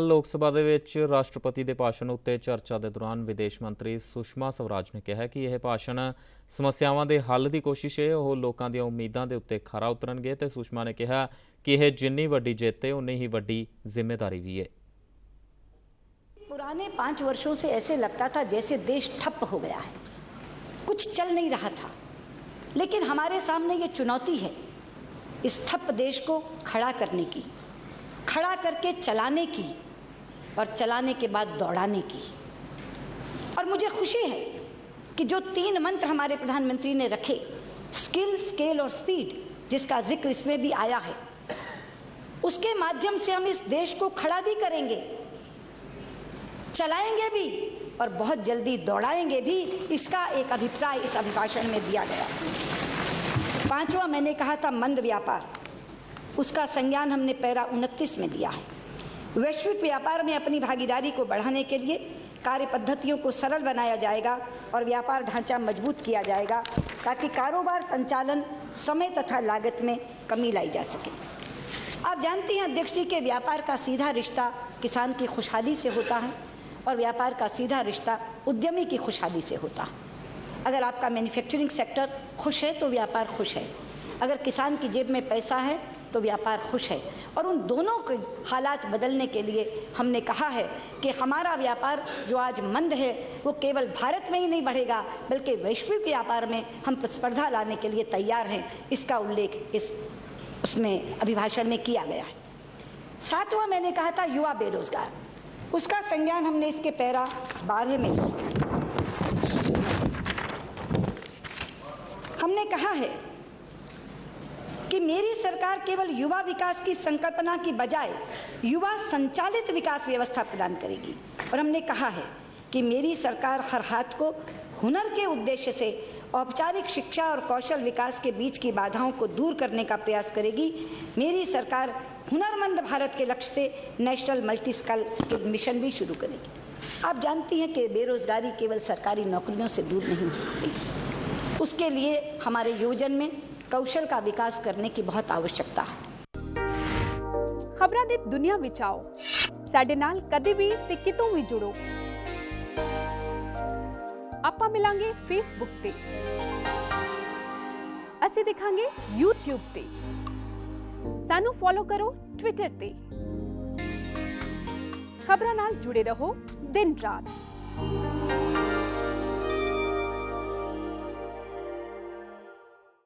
ਲੋਕ ਸਭਾ ਦੇ ਵਿੱਚ ਰਾਸ਼ਟਰਪਤੀ ਦੇ ਭਾਸ਼ਣ ਉੱਤੇ ਚਰਚਾ ਦੇ ਦੌਰਾਨ ਵਿਦੇਸ਼ ਮੰਤਰੀ ਸੁਸ਼ਮਾ ਸਵਰਾਜ ਨੇ ਕਿਹਾ ਕਿ ਇਹ ਭਾਸ਼ਣ ਸਮੱਸਿਆਵਾਂ ਦੇ ਹੱਲ ਦੀ ਕੋਸ਼ਿਸ਼ ਹੈ। ਉਹ ਲੋਕਾਂ ਦੀਆਂ ਉਮੀਦਾਂ ਦੇ ਉੱਤੇ ਖਰਾ ਉਤਰਨਗੇ ਤੇ ਸੁਸ਼ਮਾ ਨੇ ਕਿਹਾ ਕਿ ਇਹ ਜਿੰਨੀ ਵੱਡੀ ਜਿੱਤ ਹੈ ਉਨੀ ਹੀ ਵੱਡੀ ਜ਼ਿੰਮੇਵਾਰੀ भी है। पुराने 5 वर्षों से ऐसे लगता था जैसे देश ठप हो गया है, कुछ चल नहीं रहा था, लेकिन हमारे सामने ये चुनौती है इस ठप देश को खड़ा करने की, खड़ा करके चलाने की और चलाने के बाद दौड़ाने की। और मुझे खुशी है कि जो 3 मंत्र हमारे प्रधानमंत्री ने रखे, स्किल, स्केल और स्पीड, जिसका जिक्र इसमें भी आया है, उसके माध्यम से हम इस देश को खड़ा भी करेंगे, चलाएंगे भी और बहुत जल्दी दौड़ाएंगे भी। इसका एक अभिप्राय इस अभिभाषण में दिया गया। 5वां मैंने कहा था मंद व्यापार, उसका संज्ञान हमने पैरा 29 में दिया है। वैश्विक व्यापार में अपनी भागीदारी को बढ़ाने के लिए कार्य पद्धतियों को सरल बनाया जाएगा और व्यापार ढांचा मजबूत किया जाएगा ताकि कारोबार संचालन, समय तथा लागत में कमी लाई जा सके। आप जानते हैं अध्यक्ष जी के व्यापार का सीधा रिश्ता किसान की खुशहाली से होता है और व्यापार का सीधा रिश्ता उद्यमी की खुशहाली से होता है। अगर आपका मैन्युफैक्चरिंग सेक्टर खुश है तो व्यापार खुश है, अगर किसान की जेब में पैसा है तो व्यापार खुश है। और उन दोनों के हालात बदलने के लिए हमने कहा है कि हमारा व्यापार जो आज मंद है वो केवल भारत में ही नहीं बढ़ेगा बल्कि वैश्विक व्यापार में हम प्रतिस्पर्धा लाने के लिए तैयार हैं। इसका उल्लेख उसमें अभिभाषण में किया गया है। 7वां मैंने कहा था युवा बेरोजगार, उसका संज्ञान हमने इसके पैरा 12 में हमने कहा है कि मेरी सरकार केवल युवा विकास की संकल्पना की बजाय युवा संचालित विकास व्यवस्था प्रदान करेगी। और हमने कहा है कि मेरी सरकार हर हाथ को हुनर के उद्देश्य से औपचारिक शिक्षा और कौशल विकास के बीच की बाधाओं को दूर करने का प्रयास करेगी। मेरी सरकार हुनरमंद भारत के लक्ष्य से नेशनल मल्टी स्किल मिशन भी शुरू करेगी। आप जानती हैं कि बेरोजगारी केवल सरकारी नौकरियों से दूर नहीं हो सकती, उसके लिए हमारे युवजन में कौशल का विकास करने की बहुत आवश्यकता है। खबरां दी दुनिया विच आओ, साडे नाल कदे भी ते कितों भी जुड़ो। आपां मिलांगे फेसबुक ते, असीं दिखांगे यूट्यूब ते, सानू फॉलो करो ट्विटर ते। खबरां नाल जुड़े रहो दिन रात।